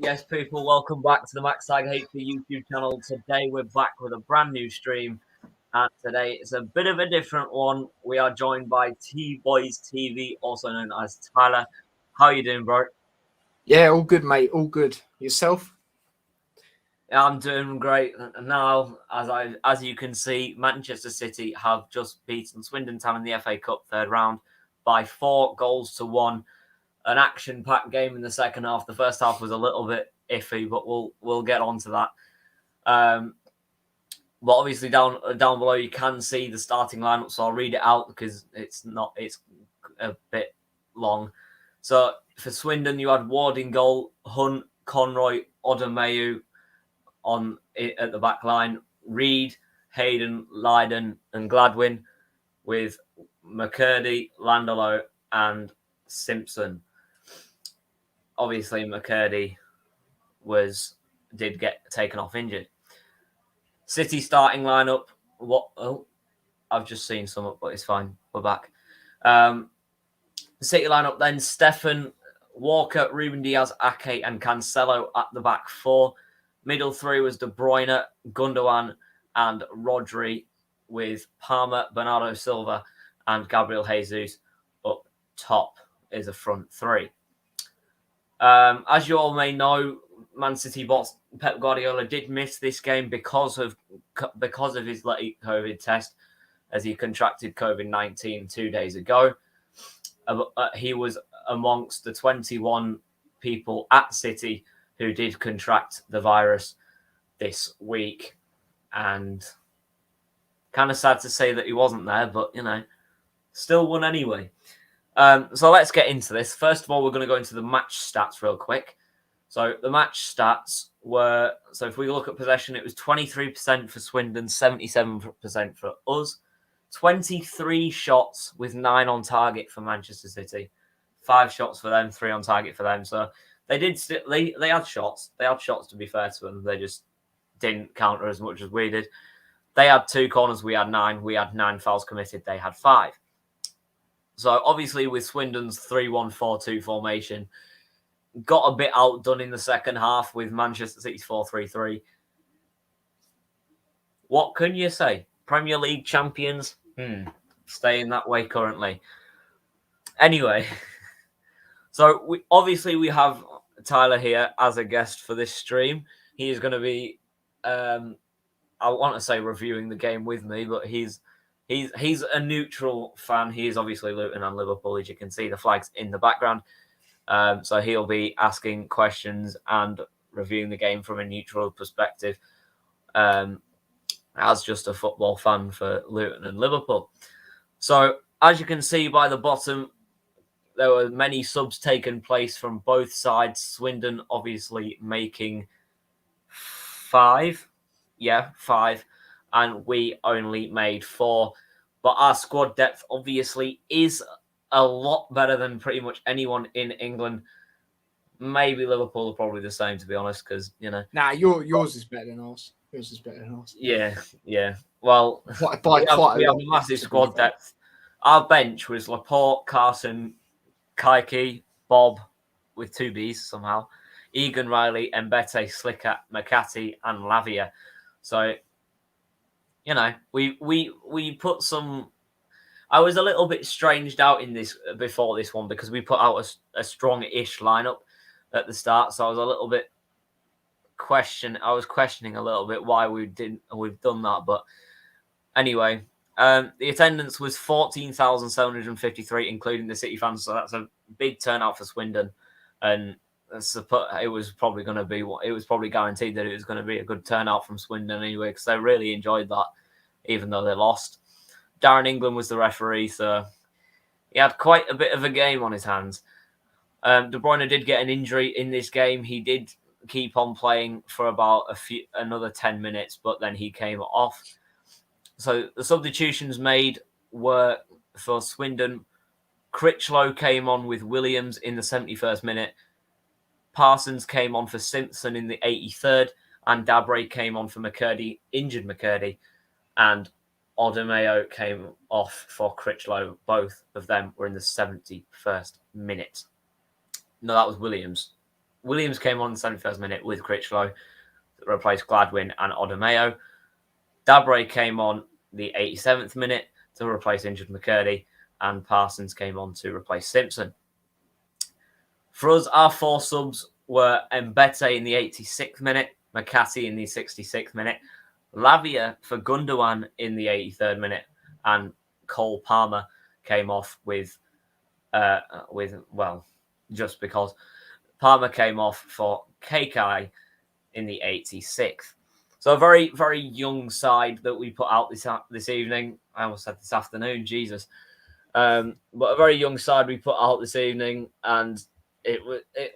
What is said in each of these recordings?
Yes, people, welcome back to the Max Tag HP YouTube channel. Today we're back with a brand new stream, and today it's a bit of a different one. We are joined by T-Boys TV, also known as Tyler. How are you doing, bro? Yeah, all good, mate. All good. Yourself? Yeah, I'm doing great. Now, as you can see, Manchester City have just beaten Swindon Town in the FA Cup third round by 4-1. An action-packed game in the second half. The first half was a little bit iffy, but we'll get on to that. But obviously down below you can see the starting lineup, so I'll read it out because it's a bit long. So for Swindon, you had Ward in goal, Hunt, Conroy, Odomeu at the back line, Reed, Hayden, Lydon, and Gladwin, with McCurdy, Landolo, and Simpson. Obviously, McCurdy did get taken off injured. City starting lineup. I've just seen some up, but it's fine. We're back. The City lineup then: Stefan, Walker, Ruben Diaz, Ake, and Cancelo at the back four. Middle three was De Bruyne, Gundogan, and Rodri, with Palmer, Bernardo Silva, and Gabriel Jesus up top is a front three. As you all may know, Man City boss Pep Guardiola did miss this game because of his late COVID test, as he contracted COVID-19 2 days ago. He was amongst the 21 people at City who did contract the virus this week, and kind of sad to say that he wasn't there, but still won anyway. So let's get into this. First of all, we're going to go into the match stats real quick. So the match stats were, so if we look at possession, it was 23% for Swindon, 77% for us. 23 shots with 9 on target for Manchester City. 5 shots for them, 3 on target for them. So they had shots. They had shots, to be fair to them. They just didn't counter as much as we did. They had 2 corners, we had 9. We had 9 fouls committed. They had 5. So obviously with Swindon's 3-1-4-2 formation, got a bit outdone in the second half with Manchester City's 4-3-3. What can you say? Premier League champions? Staying that way currently. Anyway, so we have Tyler here as a guest for this stream. He is going to be, I want to say reviewing the game with me, but he's a neutral fan. He is obviously Luton and Liverpool, as you can see the flags in the background. So he'll be asking questions and reviewing the game from a neutral perspective, as just a football fan for Luton and Liverpool. So as you can see by the bottom, there were many subs taking place from both sides. Swindon obviously making 5. Yeah, 5. And we only made 4. But our squad depth obviously is a lot better than pretty much anyone in England. Maybe Liverpool are probably the same, to be honest, because, Nah, yours is better than ours. Yours is better than ours. Yeah. Well, we have a massive squad depth. Our bench was Laporte, Carson, Kaiki, Bob, with 2 Bs somehow, Egan Riley, Mbete, Slicker, McCarthy, and Lavia. So, we put some. I was a little bit stranged out in this before this one because we put out a strong-ish lineup at the start, so I was a little bit questioning a little bit why we've done that. But anyway, the attendance was 14,753, including the City fans, so that's a big turnout for Swindon, and it was probably guaranteed that it was going to be a good turnout from Swindon anyway, because they really enjoyed that, even though they lost. Darren England was the referee, so he had quite a bit of a game on his hands. De Bruyne did get an injury in this game. He did keep on playing for about another 10 minutes, but then he came off. So the substitutions made were for Swindon. Critchlow came on with Williams in the 71st minute. Parsons came on for Simpson in the 83rd, and Dabre came on for McCurdy, injured McCurdy, and Odomeo came off for Critchlow. Both of them were in the 71st minute. No, that was Williams. Williams came on the 71st minute with Critchlow to replace Gladwin and Odemeo. Dabre came on the 87th minute to replace injured McCurdy, and Parsons came on to replace Simpson. For us, our 4 subs were Mbete in the 86th minute, McCarthy in the 66th minute, Lavia for Gundogan in the 83rd minute, and Cole Palmer came off with just because Palmer came off for KK in the 86th. So a very, very young side that we put out this evening. I almost said this afternoon, Jesus. But a very young side we put out this evening, and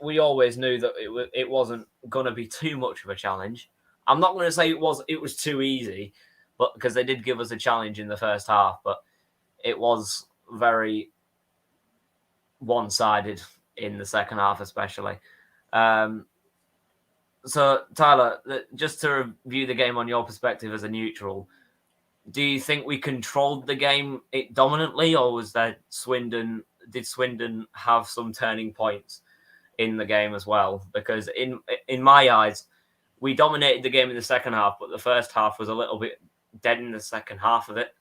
we always knew that it wasn't going to be too much of a challenge. I'm not going to say it was too easy, but because they did give us a challenge in the first half, but it was very one-sided in the second half, especially. So, Tyler, just to review the game on your perspective as a neutral, do you think we controlled the game dominantly, or was there did Swindon have some turning points in the game as well? Because in my eyes, we dominated the game in the second half, but the first half was a little bit dead in the second part of it.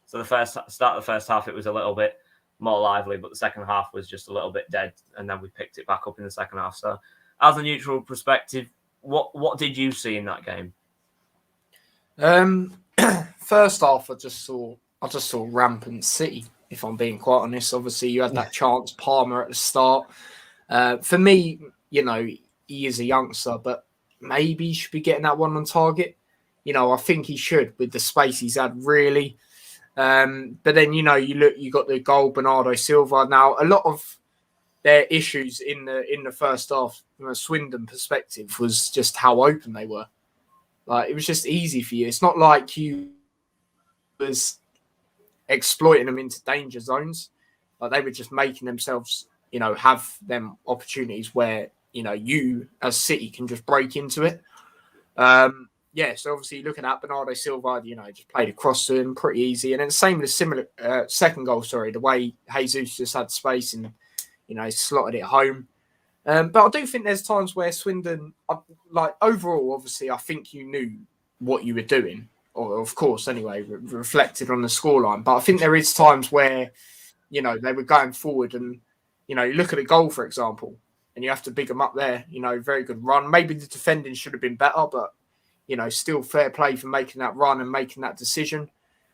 So the start of the first half, it was a little bit more lively, but the second half was just a little bit dead, and then we picked it back up in the second half. So, as a neutral perspective, what did you see in that game? First half, I just saw rampant City. If I'm being quite honest, obviously you had that chance Palmer at the start. For me, he is a youngster, but maybe he should be getting that one on target. I think he should with the space he's had, really. But then you got the goal, Bernardo Silva. Now a lot of their issues in the first half, from a Swindon perspective, was just how open they were. Like, it was just easy for you. It's not like you was exploiting them into danger zones. Like, they were just making themselves, have them opportunities where you as City can just break into it. So obviously looking at Bernardo Silva, just played across to him pretty easy. And then same with the second goal, the way Jesus just had space and, slotted it home. But I do think there's times where Swindon, overall, obviously, I think you knew what you were doing, or of course, anyway, reflected on the scoreline. But I think there is times where, they were going forward and, you look at the goal, for example, and you have to big them up there, very good run. Maybe the defending should have been better, but, still fair play for making that run and making that decision.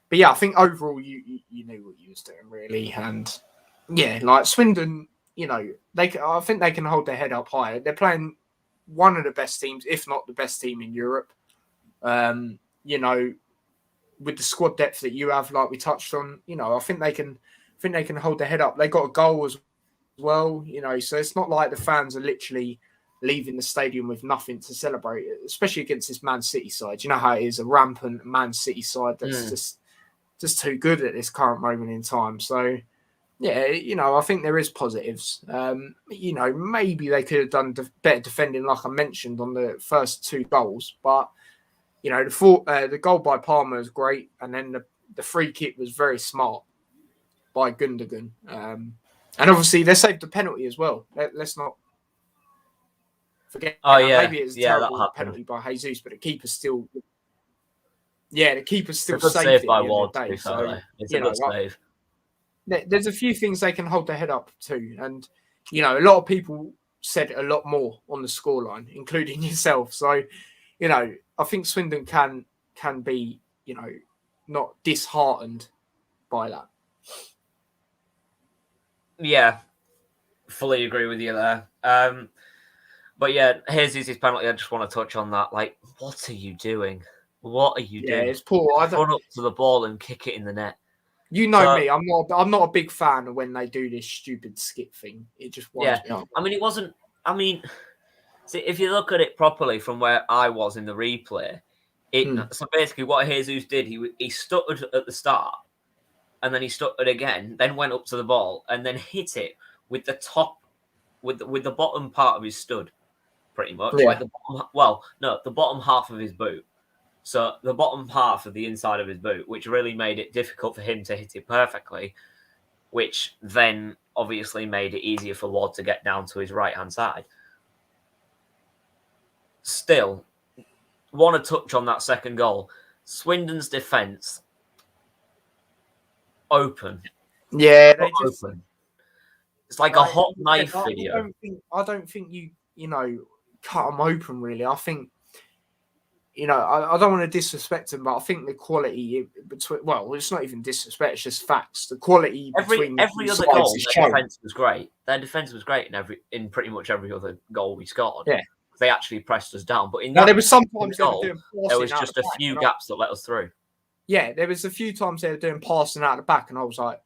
But yeah, I think overall you knew what you was doing, really. And yeah, like Swindon, I think they can hold their head up higher. They're playing one of the best teams, if not the best team in Europe. With the squad depth that you have, like we touched on, I think they can hold their head up. They got a goal as well, so it's not like the fans are literally leaving the stadium with nothing to celebrate, especially against this Man City side. You know how it is, a rampant Man City side that's just too good at this current moment in time. So, yeah, I think there is positives. Maybe they could have done better defending, like I mentioned, on the first 2 goals. But, the goal by Palmer was great. And then the free kick was very smart by Gundogan. And obviously, they saved the penalty as well. Let's not forget. Maybe it's a terrible penalty by Jesus, but the keeper's still... Yeah, the keeper's still safe by Ward, to be fair. It's a good save. There's a few things they can hold their head up to. And, a lot of people said a lot more on the scoreline, including yourself. So, I think Swindon can be, not disheartened by that. Yeah, fully agree with you there. But yeah, here's his penalty. I just want to touch on that. Like, what are you doing? What are you doing? Yeah, it's poor. Run up to the ball and kick it in the net. Me. I'm not a big fan of when they do this stupid skip thing. It just winds me up. I mean, it wasn't. I mean, see, if you look at it properly from where I was in the replay, so basically what Jesus did, he stuttered at the start, and then he stuttered again, then went up to the ball, and then hit it with the top, with the bottom part of his stud, pretty much. Yeah. Like the bottom half of his boot. So the bottom half of the inside of his boot, which really made it difficult for him to hit it perfectly, which then obviously made it easier for Ward to get down to his right-hand side. still, want to touch on that second goal. Swindon's defence, open. Yeah, they just open. It's like a hot knife video. I don't think you cut them open really. I think I don't want to disrespect them, but I think the quality between it's not even disrespect; it's just facts. The quality between every other goal, their defense was great. Their defense was great in pretty much every other goal we scored. Yeah, they actually pressed us down. But there was sometimes they were doing there was just a few gaps that let us through. Yeah, there was a few times they were doing passing out the back, and I was like,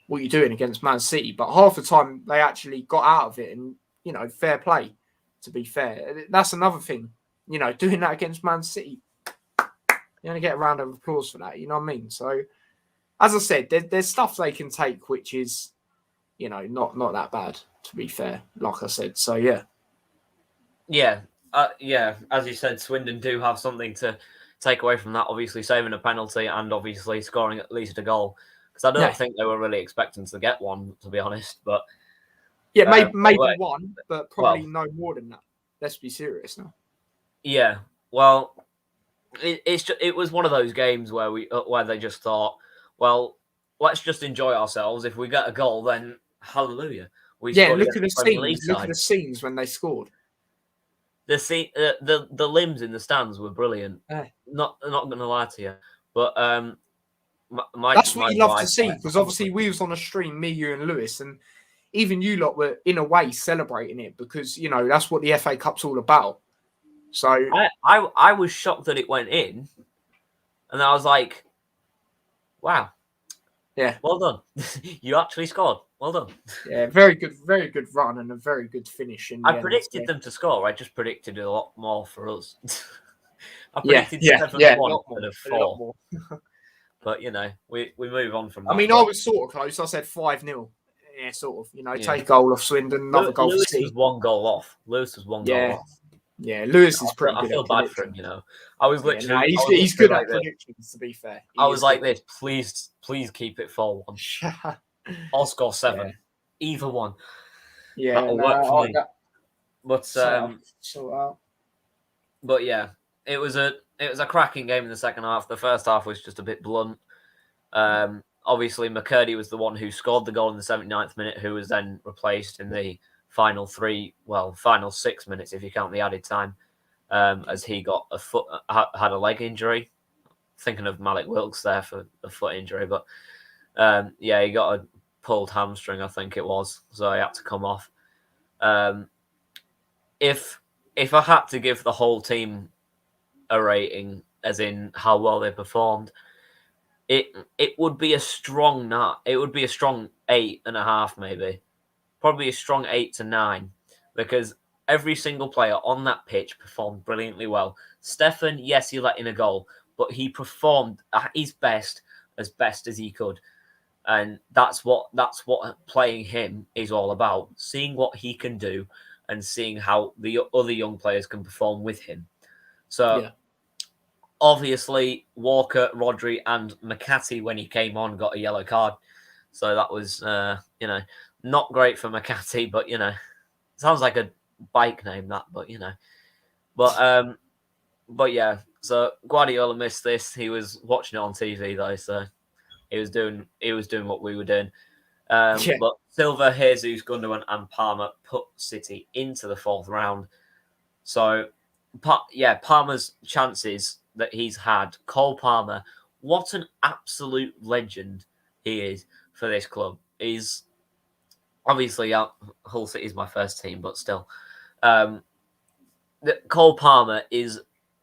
"What are you doing against Man City?" But half the time they actually got out of it, and fair play. To be fair, that's another thing. Doing that against Man City, you only get a round of applause for that. You know what I mean? So, as I said, there's stuff they can take, which is, not that bad. To be fair, like I said. So yeah, yeah. As you said, Swindon do have something to take away from that. Obviously, saving a penalty and obviously scoring at least a goal. Because I don't think they were really expecting to get one, to be honest. But yeah, maybe one, but probably no more than that. Let's be serious now. Yeah, well, it was one of those games where they just thought, well, let's just enjoy ourselves. If we get a goal, then hallelujah. Look at the scenes. Look at the scenes when they scored. The limbs in the stands were brilliant. Not going to lie to you, but that's what you love to see, because obviously we was on a stream, me, you, and Lewis, and even you lot were in a way celebrating it because that's what the FA Cup's all about. So I was shocked that it went in, and I was like, "Wow, yeah, well done! You actually scored. Well done." Yeah, very good run and a very good finish. I predicted them to score. I just predicted a lot more for us. I predicted 7-1 instead of 4. But we move on from that. I mean, I was sort of close. I said 5-0. Yeah, sort of. Take a goal off Swindon, another goal for City. Lewis was one goal off. Goal off. Yeah, Lewis is pretty good. I feel bad for him, I was literally. He's good at predictions, to be fair. I was like this. Please keep it 4-1. I'll score 7. Either one. Yeah, that'll work for me. But yeah, it was a cracking game in the second half. The first half was just a bit blunt. Obviously, McCurdy was the one who scored the goal in the 79th minute, who was then replaced in the final 6 minutes, if you count the added time, as he got had a leg injury. Thinking of Malik Wilkes there for a foot injury, but he got a pulled hamstring, I think it was, so he had to come off. If I had to give the whole team a rating, as in how well they performed, it would be a strong 8.5, maybe. Probably a strong 8 to 9, because every single player on that pitch performed brilliantly well. Stefan, yes, he let in a goal, but he performed at his best as he could. And that's what playing him is all about. Seeing what he can do and seeing how the other young players can perform with him. So obviously Walker, Rodri and McCarthy, when he came on, got a yellow card. So that was, not great for McCarthy, but, sounds like a bike name, that, but, But yeah, so Guardiola missed this. He was watching it on TV, though, so he was doing what we were doing. But Silva, Jesus, Gundogan and Palmer put City into the 4th round. So, Palmer's chances that he's had, Cole Palmer, what an absolute legend he is for this club. He's obviously Hull City is my first team, but still, Cole Palmer is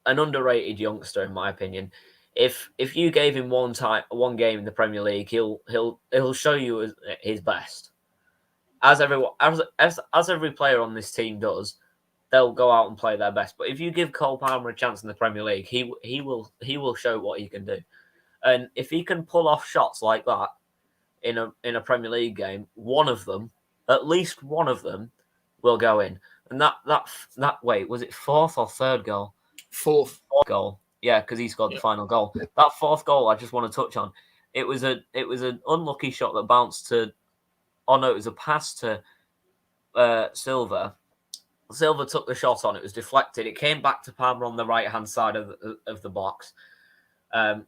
an underrated youngster, in my opinion. If you gave him one game in the Premier League, he'll show you his best. As every player on this team does, they'll go out and play their best. But if you give Cole Palmer a chance in the Premier League, he will show what he can do. And if he can pull off shots like that in a Premier League game, at least one of them, will go in. And that wait, was it 4th or 3rd goal? 4th goal. Yeah, because he scored the final goal. That 4th goal, I just want to touch on. It was an unlucky shot that bounced to. Oh no, it was a pass to Silva. Silva took the shot on. It was deflected. It came back to Palmer on the right-hand side of the box.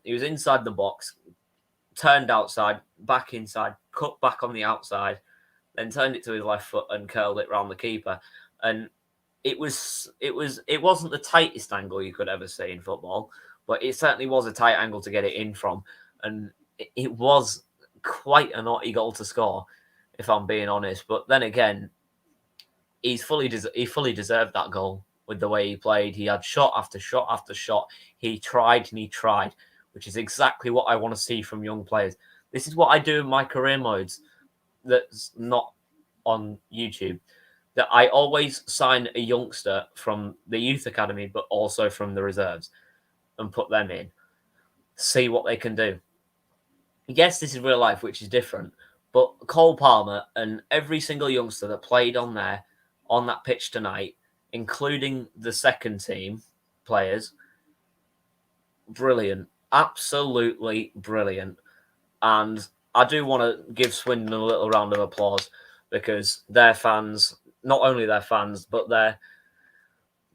He was inside the box, turned outside, back inside, cut back on the outside, then turned it to his left foot and curled it round the keeper. And it wasn't the tightest angle you could ever see in football, but it certainly was a tight angle to get it in from. And it was quite a naughty goal to score, if I'm being honest. But then again, he fully deserved that goal with the way he played. He had shot after shot after shot. He tried and he tried, which is exactly what I want to see from young players. This is what I do in my career modes that's not on YouTube. That I always sign a youngster from the youth academy, but also from the reserves, and put them in. See what they can do. Yes, this is real life, which is different. But Cole Palmer and every single youngster that played on that pitch tonight, including the second team players, brilliant. Absolutely brilliant. And I do want to give Swindon a little round of applause because their fans, not only their fans, but their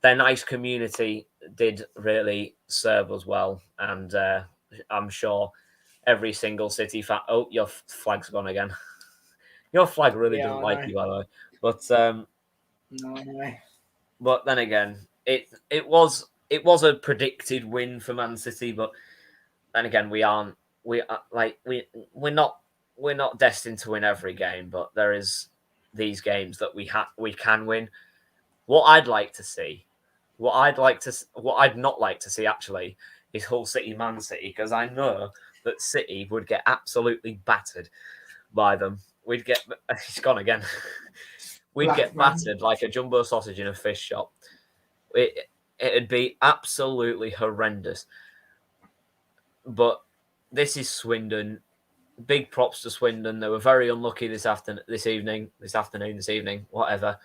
nice community did really serve us well. And I'm sure every single City fan... Oh, your flag's gone again. Your flag really doesn't like you, by the way. But no. But then again, it was a predicted win for Man City. But then again, we're not destined to win every game. But there is these games that we can win. What I'd not like to see actually is Hull City Man City, because I know that City would get absolutely battered by them. He's gone again. We'd get battered like a jumbo sausage in a fish shop. It'd be absolutely horrendous. But this is Swindon. Big props to Swindon. They were very unlucky this evening, whatever.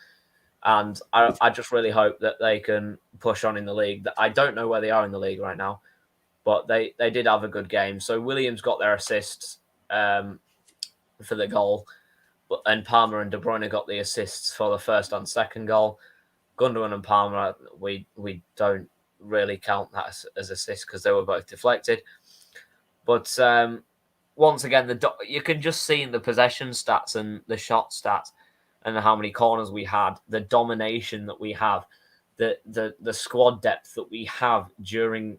And I just really hope that they can push on in the league. I don't know where they are in the league right now, but they did have a good game. So Williams got their assists for the goal, and Palmer and De Bruyne got the assists for the first and second goal. Gundogan and Palmer, we don't really count that as assists because they were both deflected. But once again, you can just see in the possession stats and the shot stats and how many corners we had, the domination that we have, the squad depth that we have during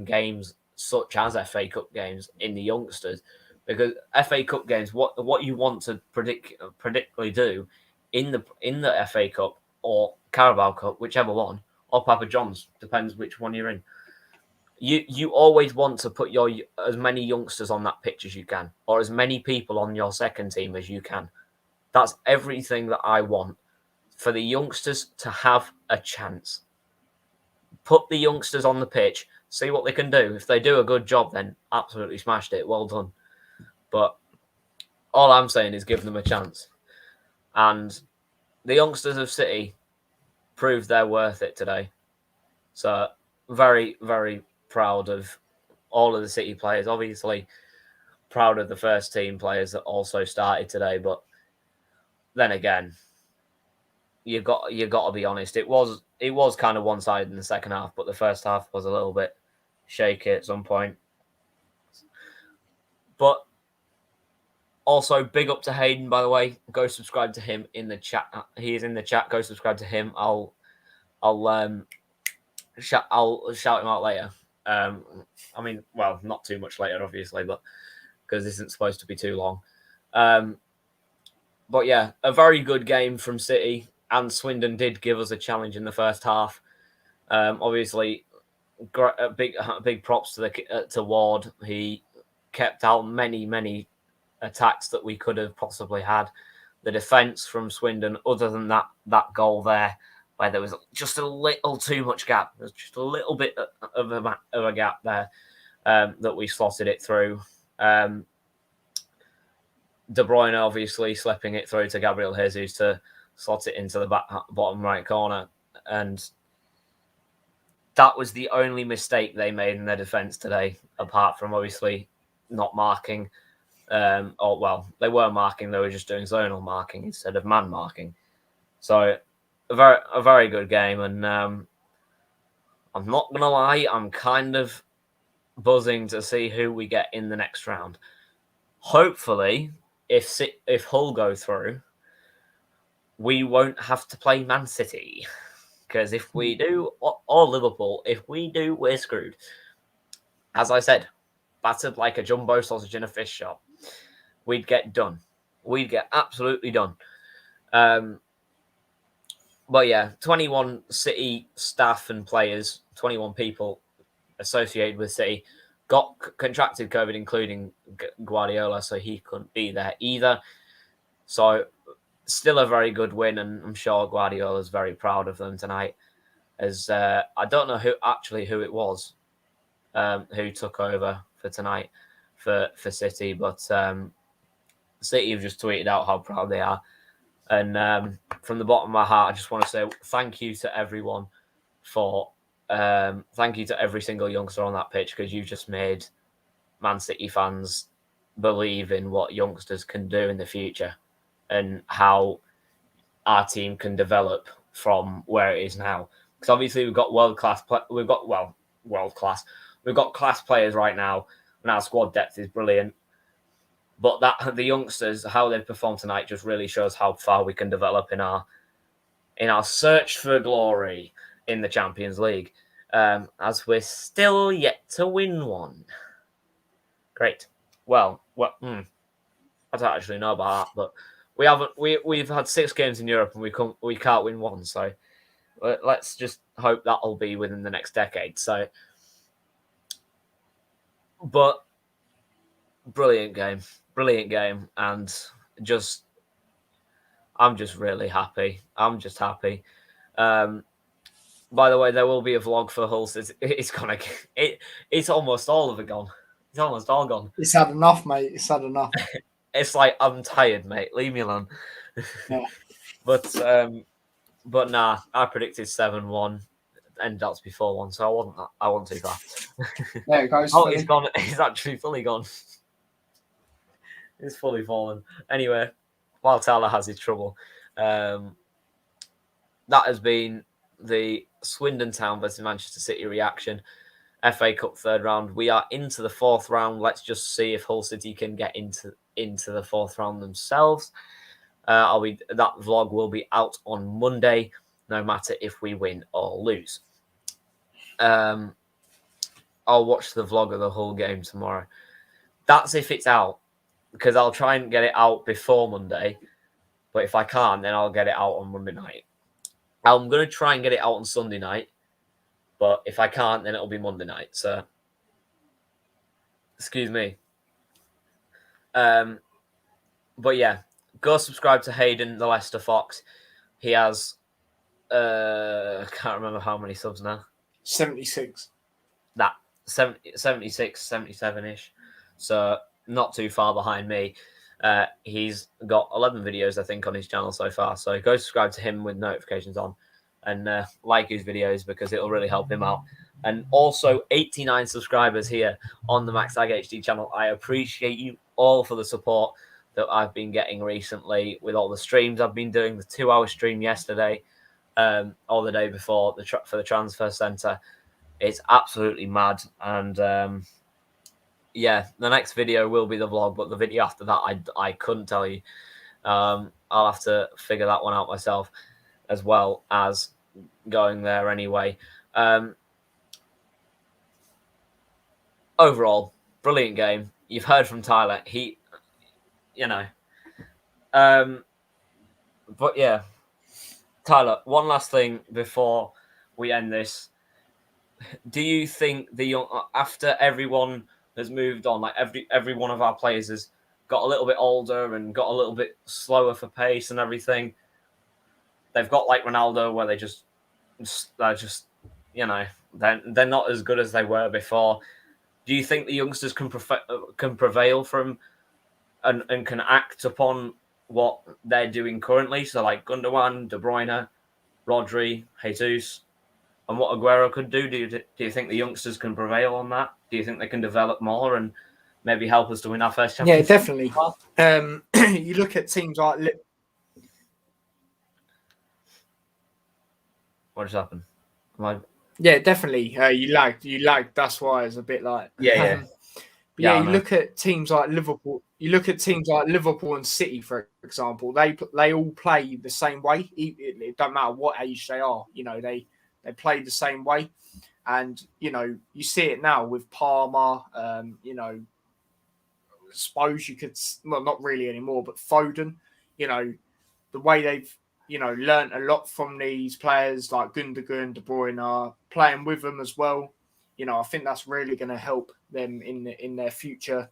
games such as FA Cup games in the youngsters. Because FA Cup games, what you want to predictably do in the FA Cup or Carabao Cup, whichever one, or Papa John's, depends which one you're in. You always want to put as many youngsters on that pitch as you can, or as many people on your second team as you can. That's everything that I want, for the youngsters to have a chance. Put the youngsters on the pitch, see what they can do. If they do a good job, then absolutely smashed it. Well done. But all I'm saying is give them a chance. And the youngsters of City proved they're worth it today. So very, very proud of all of the City players. Obviously, proud of the first team players that also started today. But then again, you got to be honest. It was kind of one-sided in the second half, but the first half was a little bit shaky at some point. But also, big up to Hayden, by the way. Go subscribe to him in the chat. He is in the chat. Go subscribe to him. I'll shout him out later. I mean, well, not too much later, obviously, but because this isn't supposed to be too long. But yeah, a very good game from City, and Swindon did give us a challenge in the first half. Obviously, big props to Ward. He kept out many attacks that we could have possibly had. The defence from Swindon, other than that goal there, where there was just a little too much gap. There's just a little bit of a gap there that we slotted it through. De Bruyne obviously slipping it through to Gabriel Jesus to slot it into the bottom right corner. And that was the only mistake they made in their defence today, apart from obviously not marking. They were marking, they were just doing zonal marking instead of man marking. So a very good game, and I'm not gonna lie, I'm kind of buzzing to see who we get in the next round. Hopefully, if Hull go through, we won't have to play Man City, because if we do, or Liverpool, if we do, we're screwed. As I said, battered like a jumbo sausage in a fish shop. We'd get done. We'd get absolutely done. But yeah, 21 City staff and players, 21 people associated with City, got contracted COVID, including Guardiola, so he couldn't be there either. So still a very good win, and I'm sure Guardiola's very proud of them tonight. As I don't know who it was who took over for tonight for City, but City have just tweeted out how proud they are. And from the bottom of my heart, I just want to say thank you to everyone thank you to every single youngster on that pitch, because you've just made Man City fans believe in what youngsters can do in the future and how our team can develop from where it is now. Because obviously we've got class players right now, and our squad depth is brilliant. But the youngsters, how they've performed tonight, just really shows how far we can develop in our search for glory in the Champions League, as we're still yet to win one. Great. Well, I don't actually know about that, but we've had 6 games in Europe and we can't win one. So let's just hope that'll be within the next decade. So, but brilliant game, and I'm just really happy. I'm just happy. By the way, there will be a vlog for Hull. It's almost all of it gone. It's almost all gone. It's had enough, mate. It's had enough. It's like, I'm tired, mate. Leave me alone. Yeah. But nah, I predicted 7-1. Ended up to be 4-1, so I wasn't too far. There it goes. Oh, it's gone. It's actually fully gone. It's fully fallen. Anyway, while Tyler has his trouble, that has been the Swindon Town versus Manchester City reaction. FA Cup 3rd round. We are into the 4th round. Let's just see if Hull City can get into the 4th round themselves. That vlog will be out on Monday, no matter if we win or lose. I'll watch the vlog of the Hull game tomorrow. That's if it's out, because I'll try and get it out before Monday. But if I can't, then I'll get it out on Monday night. I'm going to try and get it out on Sunday night. But if I can't, then it'll be Monday night. So, excuse me. But yeah, go subscribe to Hayden, the Leicester Fox. He has, I can't remember how many subs now. 76. 76, 77-ish. So, not too far behind me. He's got 11 videos, I think, on his channel so far. So, go subscribe to him with notifications on. And like his videos, because it'll really help him out. And also 89 subscribers here on the Max Ag HD channel. I appreciate you all for the support that I've been getting recently with all the streams I've been doing. The 2-hour stream yesterday, or the day before for the transfer centre. It's absolutely mad. And yeah, the next video will be the vlog, but the video after that, I couldn't tell you. I'll have to figure that one out myself, as well as going there anyway. Overall, brilliant game. You've heard from Tyler. But yeah, Tyler, one last thing before we end this. Do you think after everyone has moved on, like every one of our players has got a little bit older and got a little bit slower for pace and everything, they've got like Ronaldo, where they're just they're not as good as they were before. Do you think the youngsters can prevail from and can act upon what they're doing currently? So like Gundogan, De Bruyne, Rodri, Jesus, and what Aguero could do. Do you think the youngsters can prevail on that? Do you think they can develop more and maybe help us to win our first championship? Yeah, definitely. You look at teams like What just happened? Am I... Yeah, definitely. You lagged. That's why it's a bit like. Yeah. But yeah, I you know. look at teams like Liverpool. You look at teams like Liverpool and City, for example. They all play the same way. It don't matter what age they are. You know, they play the same way, and you know you see it now with Palmer. You know, suppose you could, well, not really anymore, but Foden. You know, the way they've learnt a lot from these players like Gundogan, De Bruyne, are playing with them as well. You know, I think that's really going to help them in their future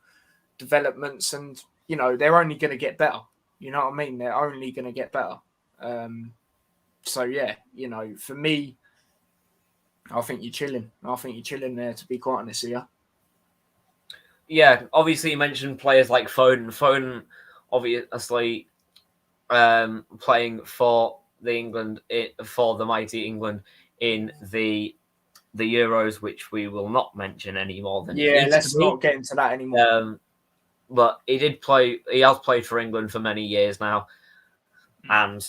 developments, and you know they're only going to get better. You know what I mean? They're only going to get better. So yeah, you know, for me, I think you're chilling. I think you're chilling there, to be quite honest with you. Yeah, obviously you mentioned players like Foden. Foden, obviously, playing for the mighty England in the Euros, which we will not mention any more than it needs let's to be. not get into that anymore. But he did play. He has played for England for many years now, and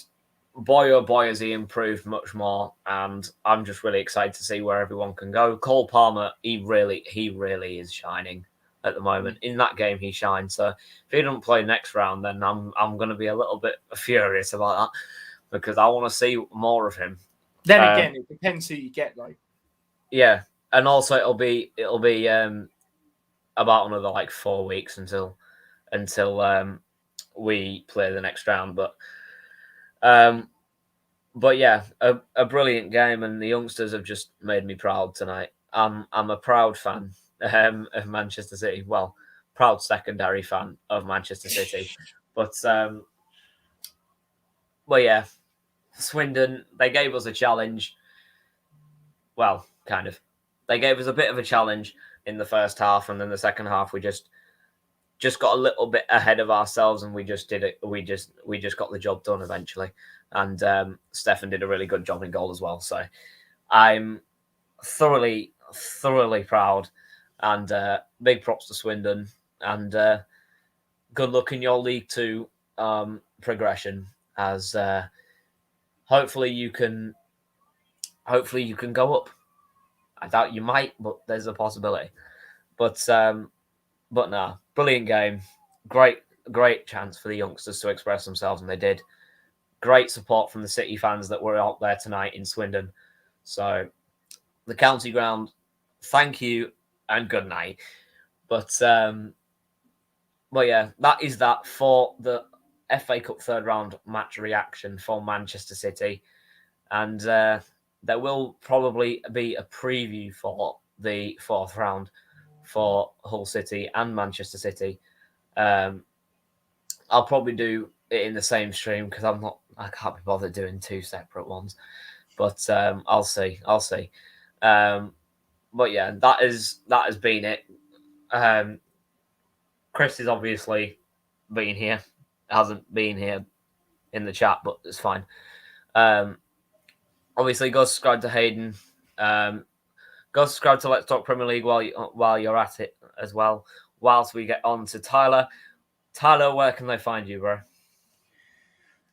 boy oh boy has he improved much more. And I'm just really excited to see where everyone can go. Cole Palmer, he really is shining at the moment. In that game, he shined. So if he doesn't play next round, then I'm going to be a little bit furious about that because I want to see more of him. Then again, it depends who you get, though. Yeah, and also it'll be about another like 4 weeks until we play the next round. But yeah, a brilliant game, and the youngsters have just made me proud tonight. I'm a proud fan of Manchester City. Well, proud secondary fan of Manchester City. But yeah, Swindon, they gave us a challenge. Well, kind of. They gave us a bit of a challenge in the first half, and then the second half we just got a little bit ahead of ourselves, and we just did it. We just got the job done eventually, and Stefan did a really good job in goal as well. So I'm thoroughly proud, and big props to Swindon, and good luck in your League Two progression. As hopefully you can go up. I doubt you might, but there's a possibility. But no, brilliant game. Great chance for the youngsters to express themselves, and they did. Great support from the City fans that were out there tonight in Swindon. So the county ground, thank you and good night. But yeah, that is that for the FA Cup third round match reaction for Manchester City. And there will probably be a preview for the fourth round for Hull City and Manchester City. I'll probably do it in the same stream because I can't be bothered doing two separate ones. But I'll see. But yeah, that has been it. Chris has obviously been here, hasn't been here in the chat, but it's fine. Obviously, go subscribe to Hayden. Go subscribe to Let's Talk Premier League while you're at it as well. Whilst we get on to Tyler. Tyler, where can they find you, bro?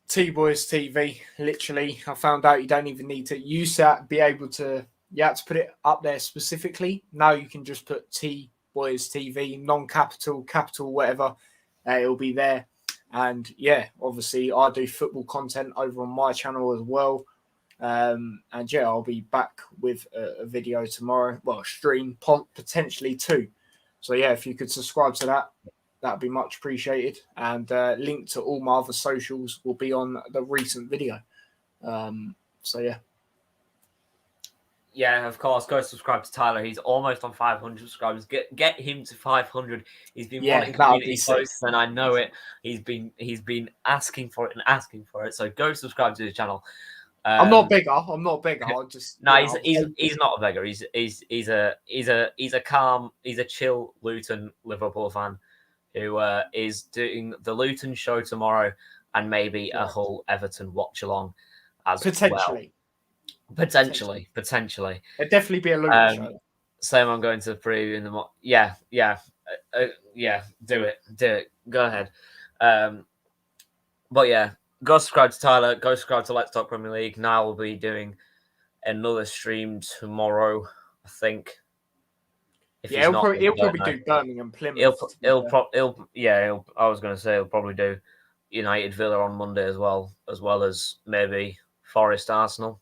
T-Boys TV, literally. I found out you don't even need to use that, be able to, you had to put it up there specifically. Now you can just put T-Boys TV, non-capital, capital, whatever. It'll be there. And yeah, obviously I do football content over on my channel as well. And yeah, I'll be back with a video tomorrow. Well, a stream, potentially two. So yeah, if you could subscribe to that, that'd be much appreciated. And link to all my other socials will be on the recent video. So yeah. Yeah, of course. Go subscribe to Tyler. He's almost on 500 subscribers. Get him to 500. He's been wanting community posts, and I know it. He's been asking for it. So go subscribe to his channel. I'm not bigger. I just he's not a beggar. He's a calm, he's a chill Luton Liverpool fan who is doing the Luton show tomorrow and maybe a Hull Everton watch along as potentially. Well. Potentially. It'd definitely be a Luton show. Same. I'm going to the preview in the yeah. Do it. Go ahead. But yeah. Go subscribe to Tyler. Go subscribe to Let's Talk Premier League. Now we'll be doing another stream tomorrow, I think. If Yeah, he's not, I he'll don't probably know. do Birmingham, Plymouth. I was going to say he'll probably do United Villa on Monday as well as maybe Forest Arsenal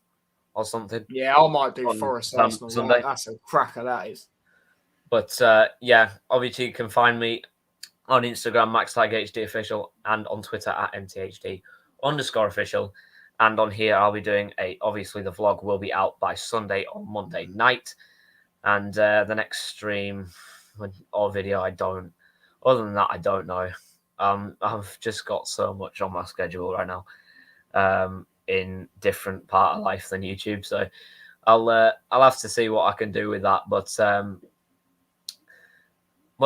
or something Yeah, I might do on Forest Arsenal. Sunday. That's a cracker, that is. But yeah, obviously you can find me on Instagram, MaxTagHD Official, and on Twitter at MTHD_official. And on here, I'll be doing obviously the vlog will be out by Sunday or Monday night. And the next stream or video, other than that, I don't know. I've just got so much on my schedule right now in different part of life than YouTube. So I'll have to see what I can do with that. But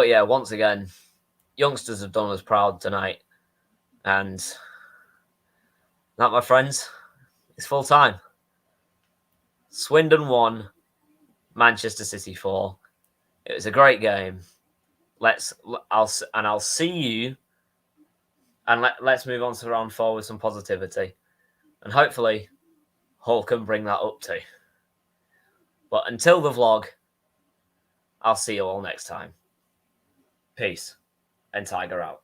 yeah, once again, youngsters have done us proud tonight. And that, my friends, is full time. Swindon 1, Manchester City 4. It was a great game. I'll see you, and let's move on to round 4 with some positivity, and hopefully Hull can bring that up too. But until the vlog, I'll see you all next time. Peace, and Tiger out.